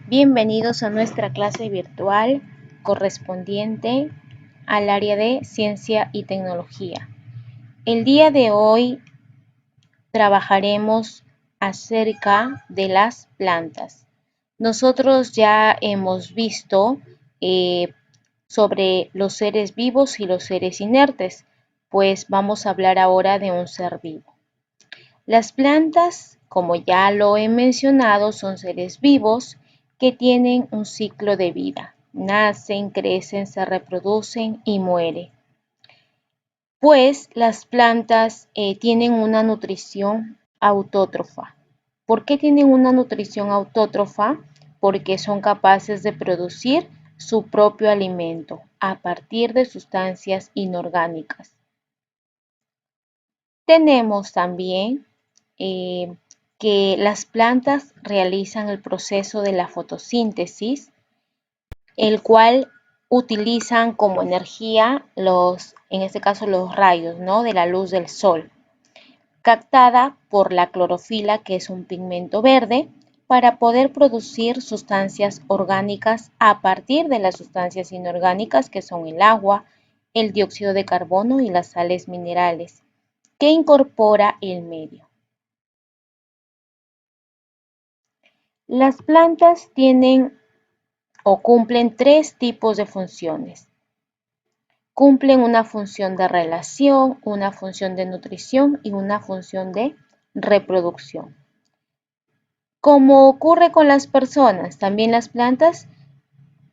Bienvenidos a nuestra clase virtual correspondiente al área de ciencia y tecnología. El día de hoy trabajaremos acerca de las plantas. Nosotros ya hemos visto sobre los seres vivos y los seres inertes, pues vamos a hablar ahora de un ser vivo. Las plantas, como ya lo he mencionado, son seres vivos que tienen un ciclo de vida. Nacen, crecen, se reproducen y mueren. Pues las plantas tienen una nutrición autótrofa. ¿Por qué tienen una nutrición autótrofa? Porque son capaces de producir su propio alimento a partir de sustancias inorgánicas. Tenemos también que las plantas realizan el proceso de la fotosíntesis, el cual utilizan como energía en este caso los rayos, ¿no?, de la luz del sol, captada por la clorofila, que es un pigmento verde, para poder producir sustancias orgánicas a partir de las sustancias inorgánicas que son el agua, el dióxido de carbono y las sales minerales que incorpora el medio. Las plantas tienen o cumplen tres tipos de funciones. Cumplen una función de relación, una función de nutrición y una función de reproducción. Como ocurre con las personas, también las plantas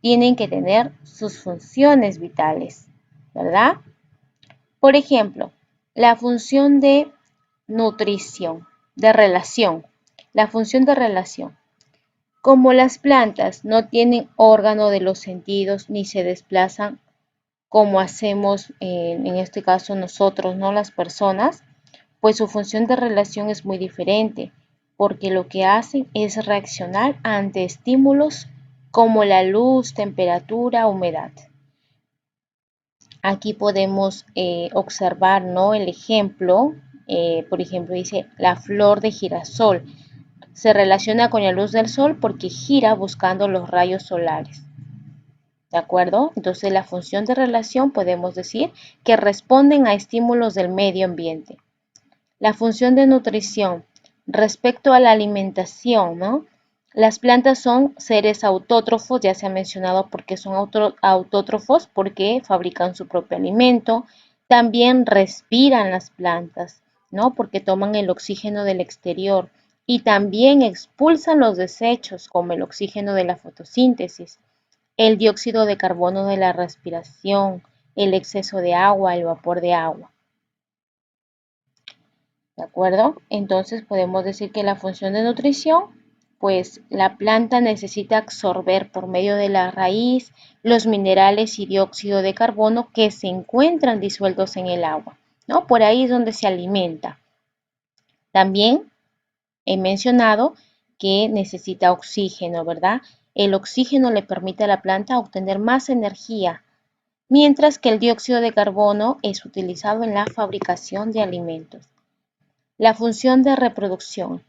tienen que tener sus funciones vitales, ¿verdad? Por ejemplo, la función de nutrición, de relación, la función de relación. Como las plantas no tienen órgano de los sentidos ni se desplazan como hacemos en este caso nosotros, ¿no?, las personas, pues su función de relación es muy diferente, porque lo que hacen es reaccionar ante estímulos como la luz, temperatura, humedad. Aquí podemos observar, ¿no?, el ejemplo, por ejemplo dice la flor de girasol. Se relaciona con la luz del sol porque gira buscando los rayos solares. ¿De acuerdo? Entonces la función de relación podemos decir que responden a estímulos del medio ambiente. La función de nutrición respecto a la alimentación, ¿no? Las plantas son seres autótrofos, ya se ha mencionado porque son autótrofos porque fabrican su propio alimento. También respiran las plantas, ¿no?, porque toman el oxígeno del exterior y también expulsan los desechos como el oxígeno de la fotosíntesis, el dióxido de carbono de la respiración, el exceso de agua, el vapor de agua. ¿De acuerdo? Entonces podemos decir que la función de nutrición, pues la planta necesita absorber por medio de la raíz los minerales y dióxido de carbono que se encuentran disueltos en el agua, ¿no? Por ahí es donde se alimenta. También he mencionado que necesita oxígeno, ¿verdad? El oxígeno le permite a la planta obtener más energía, mientras que el dióxido de carbono es utilizado en la fabricación de alimentos. La función de reproducción.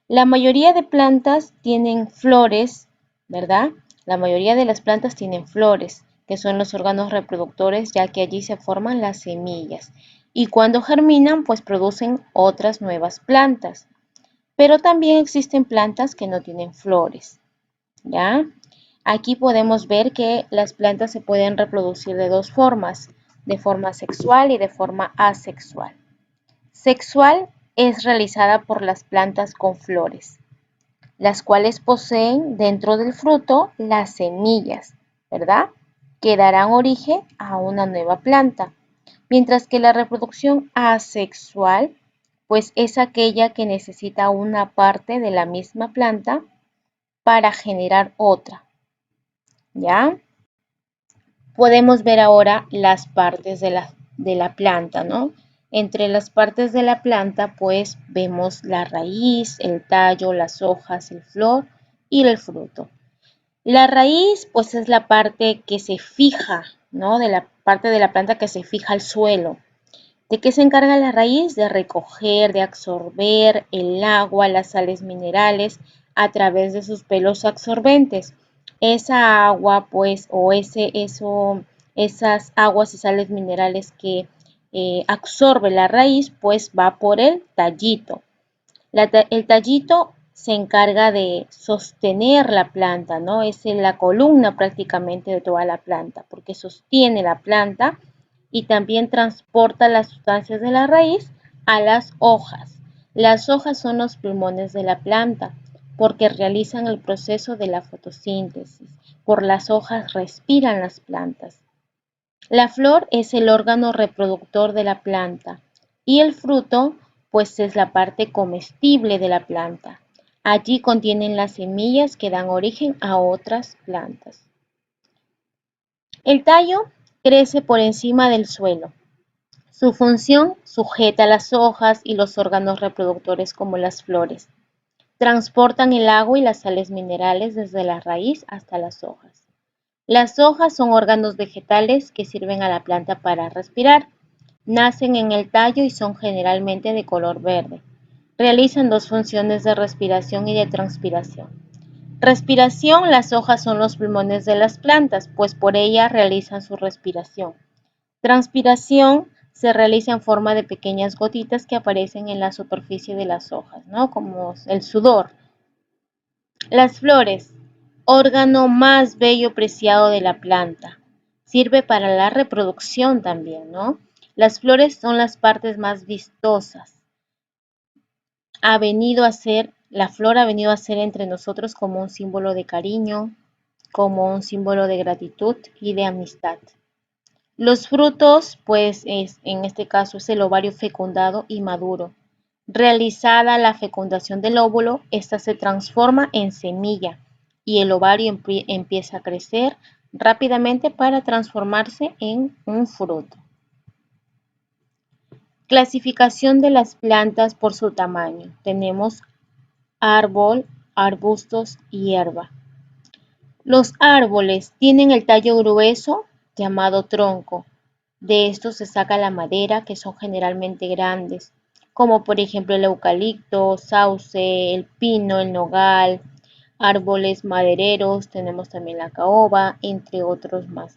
La mayoría de plantas tienen flores, ¿verdad? La mayoría de las plantas tienen flores, que son los órganos reproductores, ya que allí se forman las semillas. Y cuando germinan, pues producen otras nuevas plantas. Pero también existen plantas que no tienen flores, ¿ya? Aquí podemos ver que las plantas se pueden reproducir de dos formas, de forma sexual y de forma asexual. Sexual es realizada por las plantas con flores, las cuales poseen dentro del fruto las semillas, ¿verdad?, que darán origen a una nueva planta. Mientras que la reproducción asexual, pues es aquella que necesita una parte de la misma planta para generar otra, ¿ya? Podemos ver ahora las partes de la planta, ¿no? Entre las partes de la planta, pues vemos la raíz, el tallo, las hojas, el flor y el fruto. La raíz, pues es la parte que se fija, ¿no?, de la parte de la planta que se fija al suelo. ¿De qué se encarga la raíz? De recoger, de absorber el agua, las sales minerales a través de sus pelos absorbentes. Esa agua, pues, o esas aguas y sales minerales que absorbe la raíz, pues va por el tallito. El tallito se encarga de sostener la planta, ¿no? Es la columna prácticamente de toda la planta, porque sostiene la planta y también transporta las sustancias de la raíz a las hojas. Las hojas son los pulmones de la planta, porque realizan el proceso de la fotosíntesis. Por las hojas respiran las plantas. La flor es el órgano reproductor de la planta y el fruto, pues es la parte comestible de la planta. Allí contienen las semillas que dan origen a otras plantas. El tallo crece por encima del suelo. Su función sujeta las hojas y los órganos reproductores como las flores. Transportan el agua y las sales minerales desde la raíz hasta las hojas. Las hojas son órganos vegetales que sirven a la planta para respirar. Nacen en el tallo y son generalmente de color verde. Realizan dos funciones de respiración y de transpiración. Respiración: las hojas son los pulmones de las plantas, pues por ellas realizan su respiración. Transpiración: se realiza en forma de pequeñas gotitas que aparecen en la superficie de las hojas, ¿no? Como el sudor. Las flores: órgano más bello preciado de la planta. Sirve para la reproducción también, ¿no? Las flores son las partes más vistosas. La flor ha venido a ser entre nosotros como un símbolo de cariño, como un símbolo de gratitud y de amistad. Los frutos, pues en este caso es el ovario fecundado y maduro. Realizada la fecundación del óvulo, ésta se transforma en semilla y el ovario empieza a crecer rápidamente para transformarse en un fruto. Clasificación de las plantas por su tamaño. Tenemos árbol, arbustos y hierba. Los árboles tienen el tallo grueso, llamado tronco. De estos se saca la madera, que son generalmente grandes, como por ejemplo el eucalipto, sauce, el pino, el nogal, árboles madereros, tenemos también la caoba, entre otros más.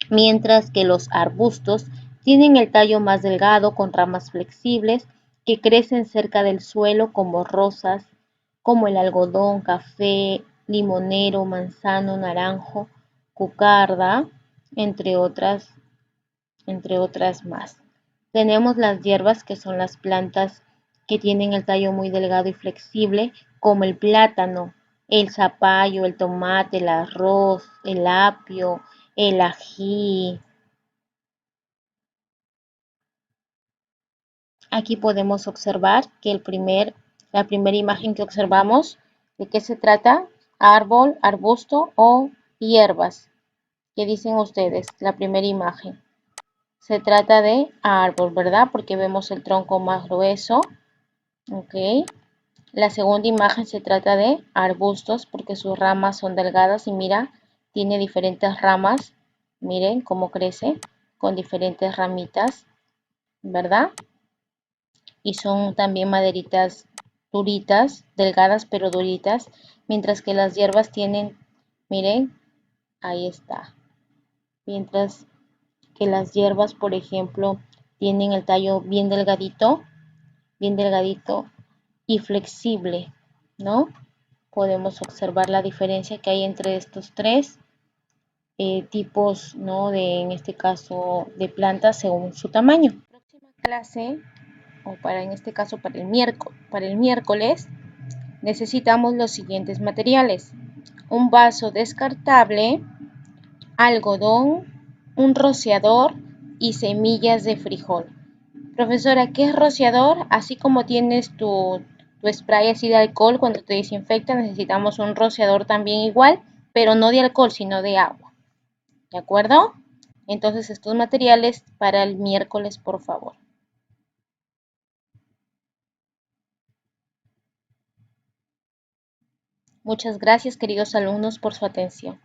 Mientras que los arbustos tienen el tallo más delgado con ramas flexibles que crecen cerca del suelo como rosas, como el algodón, café, limonero, manzano, naranjo, cucarda, entre otras más. Tenemos las hierbas, que son las plantas que tienen el tallo muy delgado y flexible, como el plátano, el zapallo, el tomate, el arroz, el apio, el ají. Aquí podemos observar que la primera imagen que observamos, ¿de qué se trata? Árbol, arbusto o hierbas. ¿Qué dicen ustedes? La primera imagen. Se trata de árbol, ¿verdad? Porque vemos el tronco más grueso. Ok. La segunda imagen se trata de arbustos porque sus ramas son delgadas y mira, tiene diferentes ramas. Miren cómo crece con diferentes ramitas, ¿verdad? Y son también maderitas duritas, delgadas pero duritas, mientras que las hierbas tienen, miren, ahí está. Mientras que las hierbas, por ejemplo, tienen el tallo bien delgadito y flexible, ¿no? Podemos observar la diferencia que hay entre estos tres tipos, ¿no? En este caso, de plantas según su tamaño. Próxima clase, o en este caso para el miércoles, necesitamos los siguientes materiales: un vaso descartable, algodón, un rociador y semillas de frijol. Profesora, ¿qué es rociador? Así como tienes tu spray así de alcohol cuando te desinfecta, necesitamos un rociador también igual, pero no de alcohol, sino de agua. ¿De acuerdo? Entonces estos materiales para el miércoles, por favor. Muchas gracias, queridos alumnos, por su atención.